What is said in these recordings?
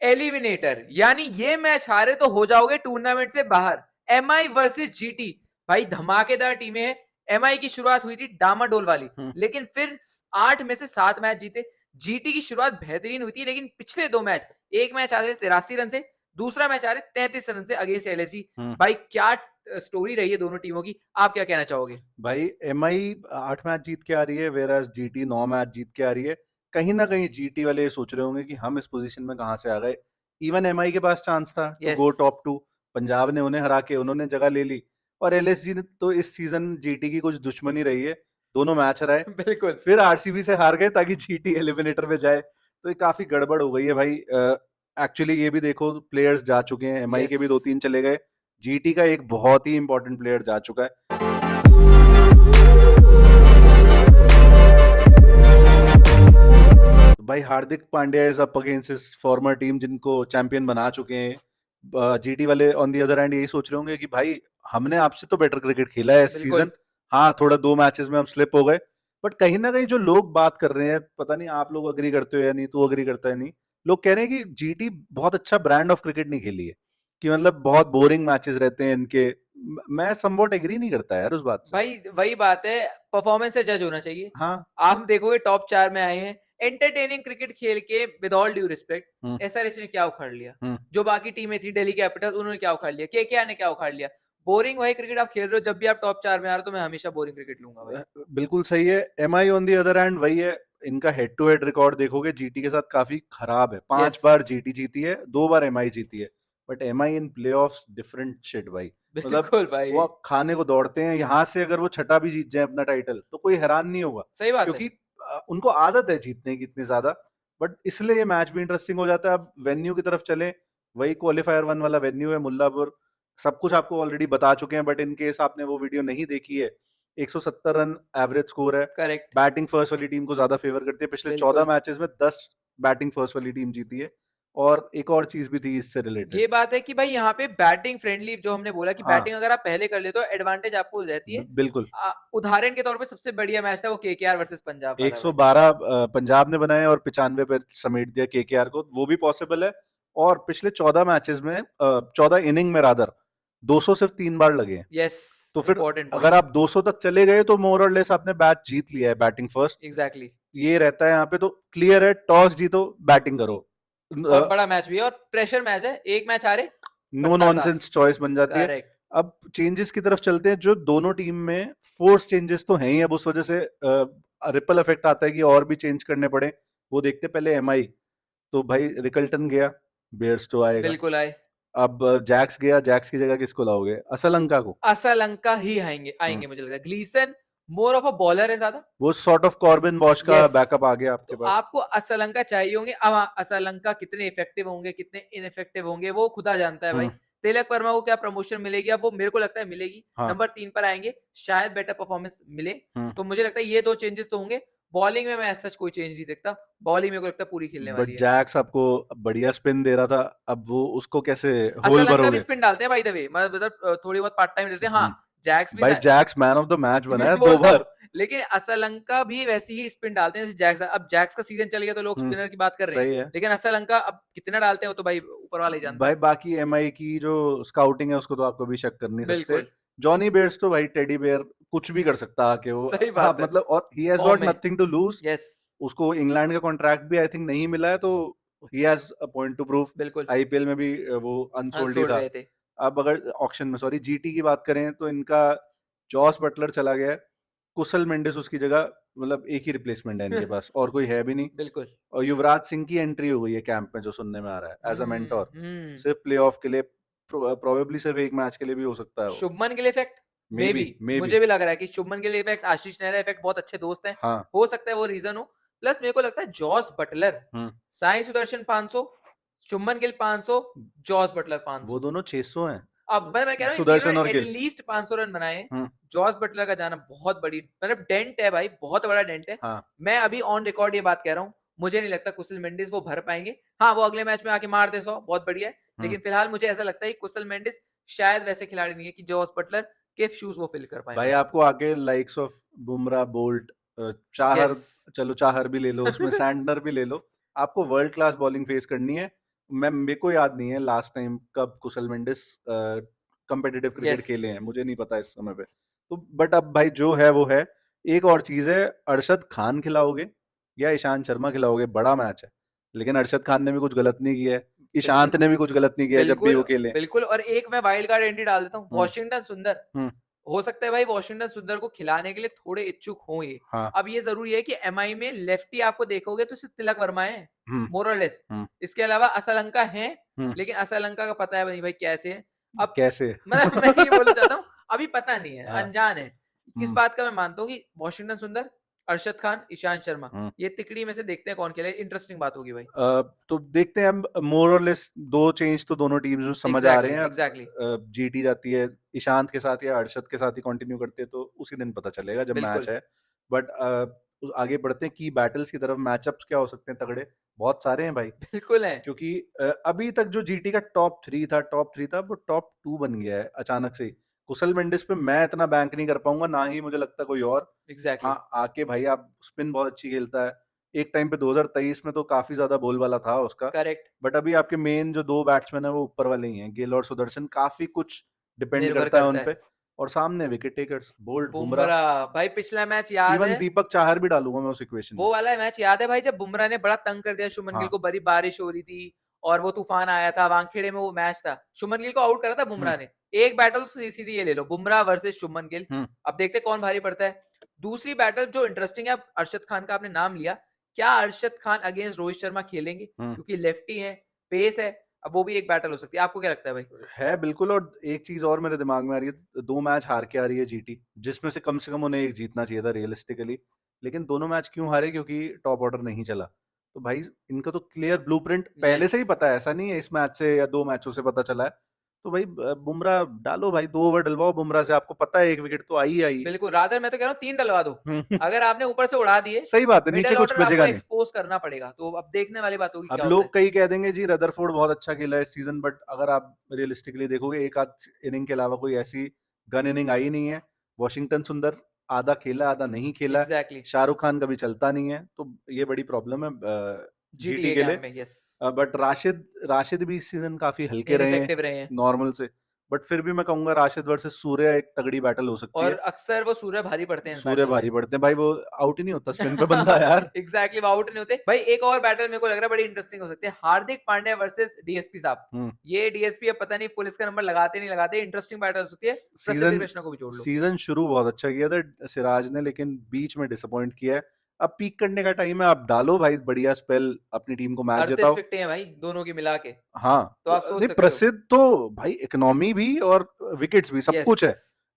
Eliminator, यानी ये match हारे तो हो जाओगे टूर्नामेंट से बाहर। एमआई वर्सेस जीटी, भाई धमाकेदार टीमें हैं। एमआई की शुरुआत हुई थी डामाडोल वाली, लेकिन फिर 8 में से 7 मैच जीते। जीटी की शुरुआत बेहतरीन हुई थी, लेकिन पिछले 2 मैच, एक मैच आ रहे 83 रन से, दूसरा मैच आ रहे 33 रन से अगेंस्ट एलएसजी। भाई क्या स्टोरी रही है दोनों टीमों की, आप क्या कहना चाहोगे? भाई एमआई 8 मैच जीत के आ रही है, वेयर एज जीटी 9 मैच जीत के आ रही है। कहीं ना कहीं जीटी वाले ये सोच रहे होंगे कि हम इस पोजीशन में कहां से आ गए। इवन एमआई के पास चांस था to yes go top 2, Punjab ने उन्हें हरा के उन्होंने जगह ले ली। और एलएसजी ने तो इस सीजन जीटी की कुछ दुश्मनी रही है, दोनों मैच हराए, बिल्कुल फिर आरसीबी से हार गए ताकि जीटी एलिमिनेटर में जाए। तो ये काफी गड़बड़ हो गई है भाई। एक्चुअली ये भी देखो, प्लेयर्स जा चुके हैं, एमआई यस के भी 2-3 चले गए, जीटी का एक बहुत ही इंपॉर्टेंट प्लेयर जा चुका है। भाई Hardik Pandya is up against his former team, जिनको चैंपियन बना चुके हैं। जीटी वाले ऑन दी अदर हैंड यही सोच रहे होंगे कि भाई हमने आपसे तो बेटर क्रिकेट खेला है इस बिल्कुल सीजन। हाँ, थोड़ा 2 मैचेस में हम स्लिप हो गए, बट कहीं ना कहीं जो लोग बात कर रहे हैं, पता नहीं आप लोग अग्री करते हो या नहीं, तू अग्री करता है नहीं, लोग कह रहे हैं कि जीटी बहुत अच्छा ब्रांड ऑफ क्रिकेट नहीं खेली है, कि मतलब बहुत बोरिंग मैचेस रहते हैं इनके। मैं समवॉट एग्री नहीं करता यार उस बात से। भाई वही बात है, परफॉर्मेंस से जज होना चाहिए। हाँ। आप देखोगे टॉप 4 में आए हैं, एंटरटेनिंग क्रिकेट खेल के, with all due respect, SRH ने क्या उखाड़ लिया? जो बाकी टीमें थी, दिल्ली कैपिटल, उन्होंने क्या उखाड़ लिया? केकेआर ने क्या उखाड़ लिया? बोरिंग वही क्रिकेट आप खेल रहे हो। जब भी आप टॉप 4 में आ रहे हो तो मैं हमेशा बोरिंग क्रिकेट लूंगा भाई। बिल्कुल सही है। MI on the other hand वही है, इनका हेड टू हेड रिकॉर्ड देखोगे जीटी के साथ काफी खराब है। 5 बार यस जीटी जीती है, 2 बार एमआई जीती है, but MI in playoffs different shit भाई। मतलब बिल्कुल भाई, वो खाने को दौड़ते हैं, यहाँ से अगर वो छठा भी जीत जाए अपना टाइटल तो कोई हैरान नहीं होगा, सही बात है। क्योंकि उनको आदत है जीतने की इतनी ज्यादा। बट इसलिए ये मैच भी इंटरेस्टिंग हो जाता है। अब वेन्यू की तरफ चले, वही क्वालिफायर 1 वाला वेन्यू है मुल्लापुर। सब कुछ आपको ऑलरेडी बता चुके हैं, बट इन केस आपने वो वीडियो नहीं देखी है, 170 रन एवरेज स्कोर है। करेक्ट, बैटिंग फर्स्ट वाली टीम को ज्यादा फेवर करती है। पिछले 14 बिल्कुल। मैचेस में 10 बैटिंग फर्स्ट वाली टीम जीती है। और एक और चीज भी थी इससे रिलेटेड। ये बात है कि भाई यहाँ पे बैटिंग फ्रेंडली, जो हमने बोला कि हाँ, बैटिंग अगर आप पहले कर लेते हो एडवांटेज आपको रहती है। बिल्कुल। उदाहरण के तौर पे सबसे बढ़िया मैच था वो केकेआर वर्सेस पंजाब वाला भाई। 112 पंजाब ने बनाए और 95 पे समेट दिया केकेआर को, वो भी पॉसिबल है। और पिछले 14 मैचेस में, 14 इनिंग में रादर, 200 सिर्फ 3 बार लगे हैं। यस, तो फिर इंपॉर्टेंट अगर पॉइंट। आप 200 तक चले गए तो मोर और लेस आपने मैच जीत लिया है बैटिंग फर्स्ट। एग्जैक्टली, ये रहता है यहाँ पे, तो क्लियर है, टॉस जीतो बैटिंग करो। और बड़ा मैच भी है और प्रेशर मैच है, एक मैच हारे नो पट्टा साफ। नॉनसेंस चॉइस बन जाती है। करेक्ट, अब चेंजेस की तरफ चलते हैं, जो दोनों टीम में फोर्स चेंजेस तो हैं ही, अब उस वजह से रिपल इफेक्ट आता है कि और भी चेंज करने पड़े। वो देखते पहले एमआई, तो भाई रिकल्टन गया, बेयर्स तो आएगा। बिल्कुल आए। अब जैक्स गया, जैक्स की जगह किसको लाओगे? असलंका को। असलंका ही आएंगे हम्म, आएंगे मुझे लगता है। Gleeson more of a bowler है ज्यादा। वो सॉर्ट ऑफ कॉर्बिन बॉश का यस, बैकअप आ गया तो आपके पास। आपको असलंका चाहिए होंगे। अब असलंका कितने इफेक्टिव होंगे, कितने इनइफेक्टिव होंगे, वो खुदा जानता है भाई। हम्म। तिलक वर्मा को क्या प्रमोशन मिलेगी? अब वो मेरे को लगता है मिलेगी, हाँ। नंबर 3 पर आएंगे, शायद बेटर परफॉर्मेंस मिले। हम्म। तो मुझे लगता है ये 2 चेंजेस तो होंगे। बॉलिंग में मैं सच कोई चेंज नहीं देखता। बॉलिंग मेरे को लगता है पूरी खेलने बट वाली है। जैक्स आपको बढ़िया स्पिन दे रहा था, अब वो उसको कैसे होल असलंका भी भरोगे? स्पिन डालते हैं भाई द वे, मतलब थोड़ी बहुत पार्ट टाइम देते हैं। हाँ, जैक्स भी भाई Jacks man of the match बना मैं है दो बोलता हूँ, बार लेकिन असलंका भी वैसी ही स्पिन डालते हैं जैसे जैक्स। अब जैक्स का सीजन चल गया तो लोग हम्म, स्पिनर की बात कर रहे हैं, सही है। लेकिन असलंका अब कितना डालते हैं वो तो भाई ऊपर वाला ही जानता भाई है। बाकी एमआई की जो स्काउटिंग है उसको तो आपको भी शक कर नहीं सकते। बिल्कुल, जॉनी बेयर्स तो भाई टेडी बेयर, कुछ भी कर सकता है आके वो। सही आप बात है। मतलब, और ही हैज फॉर्म गॉट में, नथिंग टू लूज। यस, उसको इंग्लैंड का कॉन्ट्रैक्ट भी आई थिंक नहीं मिला है, तो he has a point two prove. बिल्कुल। आईपीएल में भी वो अनसोल्ड ही अनसोल्ड था। गए थे। अब अगर ऑक्शन में, सॉरी, जीटी की बात करें तो इनका जॉस बटलर चला गया है, कुशल मेंडिस उसकी जगह, मतलब एक ही रिप्लेसमेंट है इनके पास, और कोई है भी नहीं। बिल्कुल। और युवराज सिंह की एंट्री हो गई है कैंप में, जो सुनने में आ रहा है, एज अ मेंटोर, हम्म। सिर्फ प्लेऑफ के लिए, प्रोबेबली सिर्फ एक मैच के लिए भी हो सकता है वो। Shubman Gill effect, may maybe, be. Maybe. मुझे भी लग रहा है कि शुभमन गिल इफेक्ट, आशीष नेहरा इफेक्ट, बहुत अच्छे दोस्त हैं। हाँ। हो सकता है वो रीजन हो। प्लस मेरे को लगता है जॉस बटलर, हम्म। साई सुदर्शन 500, शुभमन गिल 500, जॉस बटलर वो 500। दोनों 600 अब मैं कह रहा हूँ इन तीनों सुदर्शन और ने गिल। एटलीस्ट 500 रन बनाए हैं। हम्म। जॉस बटलर का जाना बहुत बड़ी, मतलब डेंट है भाई, बहुत बड़ा डेंट है। हाँ। मैं अभी ऑन रिकॉर्ड ये बात कह रहा हूँ, मुझे नहीं लगता कुशल मेंडिस वो भर पाएंगे। हाँ, वो अगले मैच में आके मार दे 100, बहुत बढ़िया है। हम्म। लेकिन फिलहाल मुझे ऐसा लगता है कि कुशल मेंडिस शायद वैसे खिलाड़ी नहीं है कि जॉस बटलर के शूज वो फिल कर पाए भाई भाई। आपको आगे likes of Bumrah, bolt, Chahar, yes, चलो चाहर भी ले लो, उसमें सैंटनर भी ले लो, आपको वर्ल्ड क्लास बॉलिंग फेस करनी है। मेरे को याद नहीं है लास्ट टाइम कब कुशल मेंडिस कम्पिटिटिव क्रिकेट यस खेले हैं, मुझे नहीं पता इस समय पे। तो बट अब भाई जो है वो है। एक और चीज है, अरशद खान खिलाओगे या ईशांत शर्मा खिलाओगे, बड़ा मैच है। लेकिन अरशद खान ने भी कुछ गलत नहीं किया है, ईशांत बिल्कुल ने भी कुछ गलत नहीं किया है जब भी बिल्कुल वो खेले। बिल्कुल। और एक मैं वाइल्ड कार्ड एंट्री डाल देता हूँ, हम्म वॉशिंगटन सुंदर। हम्म हो सकता है भाई वॉशिंगटन सुंदर को खिलाने के लिए थोड़े इच्छुक हों ये। हाँ अब ये जरूरी है कि एमआई में लेफ्टी आपको देखोगे तो सिर्फ तिलक वर्मा है, हम्म मोरलेस। हम्म इसके अलावा असलंका है, हम्म लेकिन असलंका का पता है नहीं भाई कैसे है। अब कैसे मतलब मैं ये बोलना चाहता हूँ, अभी पता नहीं है, हाँ अनजान है। इस हम्म बात का मैं मानता हूँ कि वॉशिंगटन सुंदर, अरशद खान, ईशांत शर्मा, हम्म ये तिकड़ी में से देखते हैं कौन खेले, इंटरेस्टिंग बात होगी भाई। तो देखते हैं हम, मोर और लेस दो चेंज तो दोनों टीम्स में समझ आ रहे एग्जैक्टली हैं। एग्जैक्टली अब जीटी जाती है ईशांत के साथ या अरशद के साथ ही कंटिन्यू करते हैं, तो उसी दिन पता चलेगा जब मैच बिल्कुल है। बट आगे बढ़ते हैं की बैटल्स की तरफ। मैचअप्स क्या हो सकते हैं तगड़े, बहुत सारे हैं भाई। बिल्कुल है। क्योंकि अभी तक जो जीटी का टॉप 3 था वो टॉप 2 बन गया है अचानक से ही। कुशल मेंडिस पे मैं इतना बैंक नहीं कर पाऊंगा, ना ही मुझे लगता कोई और। एग्जैक्टली हाँ आके भाई, आप स्पिन बहुत अच्छी खेलता है। एक टाइम पे 2023 में तो काफी ज्यादा बोलबाला था उसका। करेक्ट। बट अभी आपके मेन जो 2 बैट्समैन है वो ऊपर वाले ही हैं, गिल और सुदर्शन। काफी कुछ डिपेंड निर्भर करता है करता उन है। पे। और सामने wicket takers bolt, Bumrah. Bumrah भाई, पिछला मैच याद इवन है, दीपक चाहर भी डालूंगा मैं उस इक्वेशन में। वो वाला मैच याद है भाई, जब बुमराह ने बड़ा तंग कर दिया शुभमन गिल हाँ को, बड़ी बारिश हो रही थी और वो तूफान आया था वानखेड़े में, वो मैच था, शुभमन गिल को आउट करा था हम्म बुमराह ने। एक बैटल सीधी ये ले लो, बुमराह वर्सेस शुभमन गिल। हम्म अब देखते कौन भारी पड़ता है। दूसरी बैटल जो इंटरेस्टिंग है, अब अरशद खान का आपने नाम लिया, क्या अरशद खान अगेंस्ट रोहित शर्मा खेलेंगे, हम्म क्योंकि लेफ्टी है, पेस है। अब वो भी एक बैटल हो सकती है, आपको क्या लगता है भाई? है बिल्कुल। और एक चीज और मेरे दिमाग में आ रही है, 2 मैच हार के आ रही है जीटी, जिसमें से कम उन्हें एक जीतना चाहिए था रियलिस्टिकली। लेकिन दोनों मैच क्यों हारे, क्योंकि टॉप ऑर्डर नहीं चला। तो भाई इनका तो क्लियर ब्लूप्रिंट पहले यस से ही पता है, ऐसा नहीं है इस मैच से या 2 मैचों से पता चला है। तो भाई बुमराह डालो भाई, 2 ओवर डलवाओ बुमराह से, आपको पता है एक विकेट तो आई ही आई है। बिल्कुल, रादर मैं तो कह रहा हूँ 3 डलवा दो। हम्म, अगर आपने ऊपर से उड़ा दिए, सही बात है, नीचे मिडल कुछ ऑर्डर आपको बचेगा नहीं। एक्सपोज करना पड़ेगा, तो अब देखने वाली बात होगी अब क्या होता है। लोग कई कह देंगे जी रदरफोर्ड बहुत अच्छा खेला है इस सीजन, बट अगर आप रियलिस्टिकली देखोगे एक आध इनिंग के अलावा कोई ऐसी गन इनिंग आई नहीं है। वॉशिंगटन सुंदर आधा खेला आधा नहीं खेला है। एग्जैक्टली शाहरुख खान कभी चलता नहीं है, तो ये बड़ी प्रॉब्लम है जीटी जीटीए के कैंप लिए। में। यस, बट राशिद राशिद भी इस सीजन काफी हल्के रहे हैं इनइफेक्टिव रहे हैं। नॉर्मल से। बट फिर भी मैं कहूंगा राशिद वर्सेस सूर्य एक तगड़ी बैटल हो सकती और है। अक्सर वो सूर्य भारी पड़ते हैं इस सूर्य बैटल में। भारी पड़ते हैं भाई, वो आउट ही नहीं होता स्पिन पे बंदा यार। एग्जैक्टली, वो आउट नहीं होते भाई। एक और बैटल मेरे को लग रहा है बड़ी इंटरेस्टिंग हो सकती है, हार्दिक पांड्या वर्सेस डीएसपी साहब। हम्म ये डीएसपी अब पता नहीं पुलिस का नंबर लगाते नहीं लगाते, इंटरेस्टिंग बैटल हो सकती है। प्रसिद्ध सीजन कृष्णा को भी जोड़ लो। सीजन शुरू बहुत अच्छा किया था सिराज ने, लेकिन बीच में डिसअपॉइंट किया है। अब पीक करने का टाइम है, आप डालो भाई बढ़िया स्पेल, अपनी टीम को मैच 38 जिताओ। विकेटें हैं भाई दोनों की मिला के, हाँ तो आप सोच नहीं, सकते हो। प्रसिद्ध तो भाई इकोनॉमी भी और विकेट्स भी सब यस, कुछ है।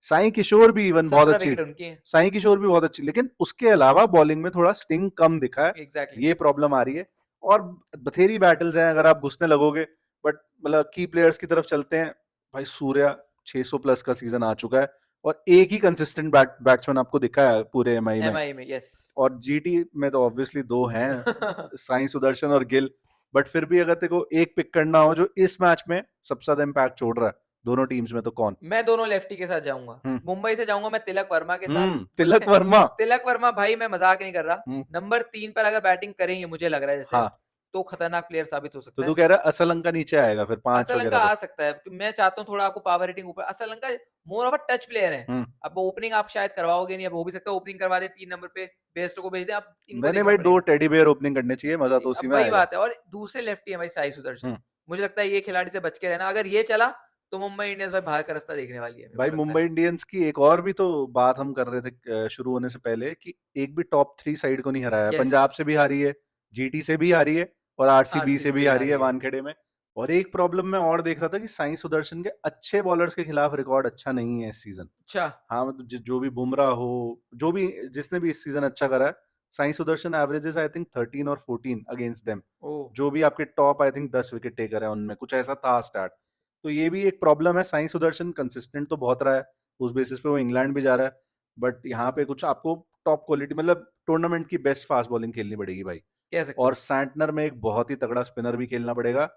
साई किशोर भी इवन बहुत 17 अच्छी। विकेट उनकी हैं। साई किशोर भी बहुत अच्छी, लेकिन उसके अलावा बॉलिंग में थोड़ा स्टिंग कम दिखा है। एग्जैक्टली ये प्रॉब्लम आ रही है। और बथेरी बैटल्स हैं अगर आप घुसने लगोगे। बट मतलब की प्लेयर्स की तरफ चलते हैं। भाई सूर्या 600 प्लस का सीजन आ चुका है, और एक ही कंसिस्टेंट बैट्समैन आपको दिखा है पूरे एमआई में। एमआई में। यस। और जीटी में तो ऑब्वियसली 2 हैं, साई सुदर्शन और गिल। बट फिर भी अगर तेरे को एक पिक करना हो जो इस मैच में सबसे ज्यादा इम्पैक्ट छोड़ रहा है दोनों टीम्स में, तो कौन? मैं दोनों लेफ्टी के साथ जाऊंगा, हम्म मुंबई से जाऊंगा मैं तिलक वर्मा के साथ। तिलक मुझे वर्मा। तिलक वर्मा भाई, मैं मजाक नहीं कर रहा, हम्म नंबर 3 पर अगर बैटिंग करेंगे मुझे लग रहा है जैसे, हाँ, तो खतरनाक प्लेयर साबित हो तो सकता तू है। कह रहा है असलंका नीचे आएगा फिर 5 असलंका वगैरह पे? आ सकता है, क्योंकि मैं चाहता हूँ थोड़ा आपको पावर रेटिंग ऊपर। असलंका मोर ऑफ अ टच प्लेयर है। हम्म अब ओपनिंग आप शायद करवाओगे नहीं, अब हो भी सकता है ओपनिंग करवा दे 3 नंबर पे, बेस्ट को भेज दे, अब इनको नहीं नहीं देखना भाई, 2 पड़ेगा। टेडी बेयर ओपनिंग करने चाहिए, मजा तो उसी अब में वही आएगा। बात है, और दूसरे लेफ्टी है भाई साई सुदर्शन। हम्म मुझे लगता है ये खिलाड़ी से बच के रहना, अगर ये चला तो मुंबई इंडियंस भाई बाहर का रास्ता देखने वाली है, मेरे भाई को लगता मुंबई है। इंडियंस की एक और भी तो बात हम कर रहे थे शुरू होने से पहले, कि एक भी टॉप 3 साइड को नहीं हराया है। यस, पंजाब से भी हारी है, जीटी से भी हारी है, और आरसीबी से आरसीबी भी से भी हारी हारी है है। वानखेड़े में। और एक प्रॉब्लम मैं और देख रहा था कि साई सुदर्शन के अच्छे बॉलर्स के खिलाफ रिकॉर्ड अच्छा नहीं है इस सीजन। अच्छा। हाँ मतलब जो भी बुमराह हो, जो भी जिसने भी इस सीजन अच्छा करा है, Sai Sudarshan averages I think 13 और 14 अगेंस्ट देम। ओ, जो भी आपके top I think 10 wicket taker है उनमें, कुछ ऐसा था स्टार्ट। तो ये भी एक प्रॉब्लम है। साई सुदर्शन कंसिस्टेंट तो बहुत रहा है, उस बेसिस पे वो इंग्लैंड भी जा रहा है। बट यहाँ पे कुछ आपको टॉप क्वालिटी, मतलब टूर्नामेंट की बेस्ट फास्ट बॉलिंग खेलनी पड़ेगी भाई। कह सकते और हो। सैंटनर में एक बहुत ही तगड़ा स्पिनर भी खेलना पड़ेगा,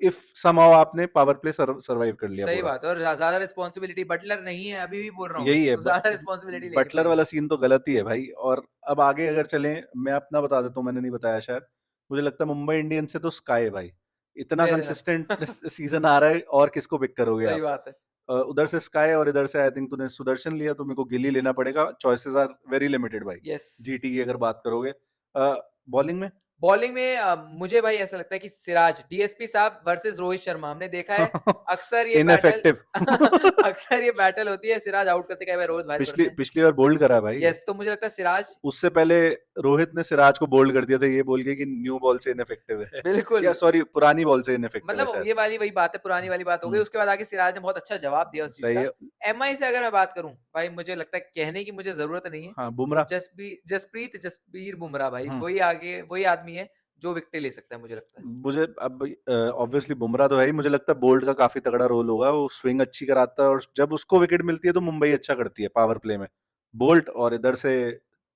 इफ समहाउ आपने पावर प्ले सर्वाइव कर लिया सही पूरा। बात है, और ज्यादा रिस्पॉन्सिबिलिटी बटलर नहीं है, अभी भी बोल रहा हूँ, यही है, तो ज्यादा रिस्पॉन्सिबिलिटी लेनी बटलर पड़ेगी। वाला सीन तो गलत ही है भाई। और अब आगे अगर चलें, मैं अपना बता देता हूँ, मैंने नहीं बताया शायद। मुझे लगता है मुंबई इंडियंस से तो स्काई भाई, इतना Fair enough. कंसिस्टेंट सीजन आ रहा है और किसको पिक करोगे सही आप? बात है। उधर से स्काई और इधर से आई थिंक तूने सुदर्शन लिया, तो मेरे को गिल ही लेना पड़ेगा। चॉइसेस आर वेरी लिमिटेड भाई यस। जीटी की अगर बात करोगे। बॉलिंग में बॉलिंग में मुझे भाई ऐसा लगता है कि सिराज डीएसपी साहब वर्सेस रोहित शर्मा, हमने देखा है अक्सर ये बैटल इनफेक्टिव अक्सर ये बैटल होती है, सिराज आउट करते कई बार रोहित भारी पिछली पड़ते हैं। पिछली बार बोल्ड करा भाई। यस, तो मुझे लगता है सिराज उससे पहले रोहित ने सिराज को बोल्ड कर दिया था ये बोल के कि न्यू बॉल से इनफेक्टिव है बिल्कुल, या सॉरी पुरानी बॉल से इनफेक्टिव है मतलब शायद। ये वाली वही बात है, पुरानी वाली बात हो गई। उसके बाद आगे सिराज ने बहुत अच्छा जवाब दिया उस चीज सही का। है। एमआई से अगर मैं बात करूं भाई, मुझे लगता है कहने की मुझे जरूरत नहीं है, हाँ बुमराह। जसप्रीत बुमराह भाई, हम्म। वही आगे वही आदमी है जो विकेट ले सकता है, मुझे लगता है। मुझे अब ऑब्वियसली बुमराह तो है ही, मुझे लगता है बोल्ट का काफी तगड़ा रोल होगा। वो स्विंग अच्छी कराता है और जब उसको विकेट मिलती है तो मुंबई अच्छा करती है पावर प्ले में। बोल्ट और इधर से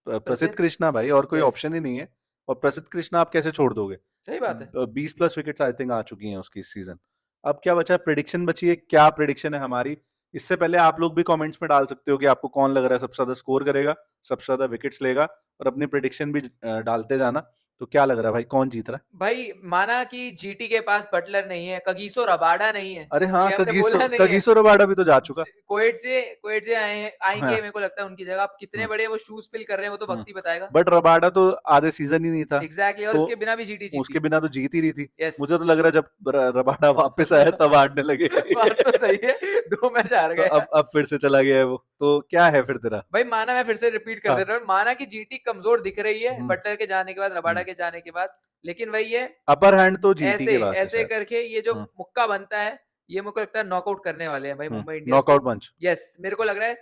प्रसिद्ध कृष्णा भाई, और कोई यस, ऑप्शन ही नहीं है। और प्रसिद्ध कृष्णा आप कैसे छोड़ दोगे? सही बात है। 20 प्लस विकेट्स आई थिंक आ चुकी हैं उसकी इस सीजन। अब क्या बचा? प्रिडिक्शन बची है। क्या प्रिडिक्शन है हमारी? इससे पहले आप लोग भी कमेंट्स में डाल सकते हो कि आपको कौन लग रहा है सबसे ज्यादा स्कोर करेगा, सबसे ज्यादा विकेट्स लेगा, और अपनी प्रिडिक्शन भी डालते जाना। तो क्या लग रहा है भाई, कौन जीत रहा है? भाई माना कि जीटी के पास बटलर नहीं है, कगिसो रबाडा नहीं है, अरे हाँ, ये हमने कगिसो बोला नहीं है। कगिसो रबाडा भी तो जा चुका। कोएट्जे आएंगे, हाँ। मेरे को लगता है उनकी जगह। अब कितने बड़े वो शूज फिल कर रहे हैं वो तो वक्त ही बताएगा। बट रबाडा तो आधे सीजन ही नहीं था। एग्जैक्टली, और तो उसके बिना भी जीटी जीती। उसके बिना तो जीत ही रही थी। यस, मुझे तो लग रहा है जब रबाडा वापस आया तब हारने लगे। बात तो सही है, 2 मैच हार तो गए। अब फिर से चला गया है वो। तो क्या है फिर तेरा? भाई माना, मैं फिर से रिपीट कर हाँ। दे रहा हूँ, माना कि जीटी कमजोर दिख रही है हम्म। बटलर के जाने के बाद, रबाडा हम्म। के जाने के बाद, लेकिन वही है, अपर हैंड तो जीटी ऐसे के पास है ऐसे शायद। करके ये जो हम्म। मुक्का बनता है, ये मेरे को लगता है नॉकआउट करने वाले हैं भाई मुंबई इंडियंस नॉकआउट को। पंच यस, मेरे को लग रहा है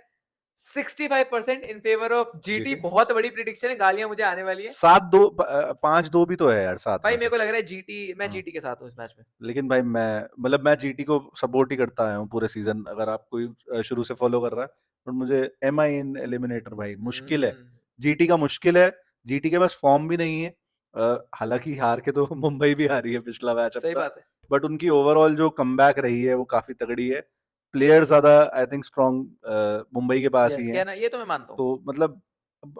65% in favour of GT. GT. बहुत बड़ी प्रिडिक्शन है, गालियां मुझे आने वाली है। 7-2 5-2 भी तो है यार साथ भाई में मेरे से। को लग रहा है जीटी, मैं हम्म। जीटी के साथ हूँ इस मैच में। लेकिन भाई मैं जीटी को सपोर्ट ही करता आया हूँ पूरे सीजन, अगर आप कोई शुरू से फॉलो कर रहा है। बट मुझे एमआई इन एलिमिनेटर भाई मुश्किल है। जीटी का मुश्किल है। जीटी के पास फॉर्म भी नहीं है। हालांकि हार के तो मुंबई भी हारी है पिछला मैच सही अपना। बात है। बट उनकी ओवरऑल जो कमबैक रही है वो काफी तगड़ी है। प्लेयर ज्यादा आई थिंक स्ट्रॉन्ग मुंबई के पास ही यस, हैं। कहना ये तो मैं मानता हूँ। तो मतलब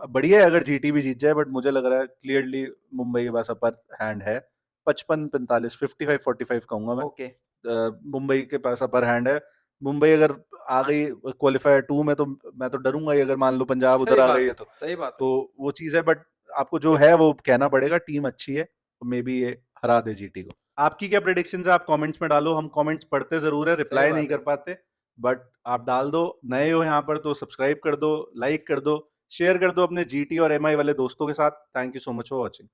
बढ़िया है अगर जीटी भी जीत जाए, बट मुझे लग रहा है क्लियरली मुंबई के पास अपर हैंड है। 55-45, 55-45 कहूंगा मैं। ओके, मुंबई के पास अपर हैंड है। मुंबई अगर आ गई क्वालिफायर 2 में तो मैं तो डरूंगा ही, अगर मान लो पंजाब उधर सही आ बात गई है, है तो। सही बात है। तो वो चीज है, बट आपको जो है वो कहना पड़ेगा, टीम अच्छी है, तो मे बी ये हरा दे जीटी को। आपकी क्या प्रेडिक्शन है? आप कमेंट्स में डालो। हम कमेंट्स पढ़ते जरूर है, सही रिप्लाई नहीं बात है। कर पाते, बट आप डाल दो। नए हो यहाँ पर तो सब्सक्राइब कर दो, लाइक कर दो, शेयर कर दो अपने जीटी और एमआई वाले दोस्तों के साथ। Thank you so much for watching.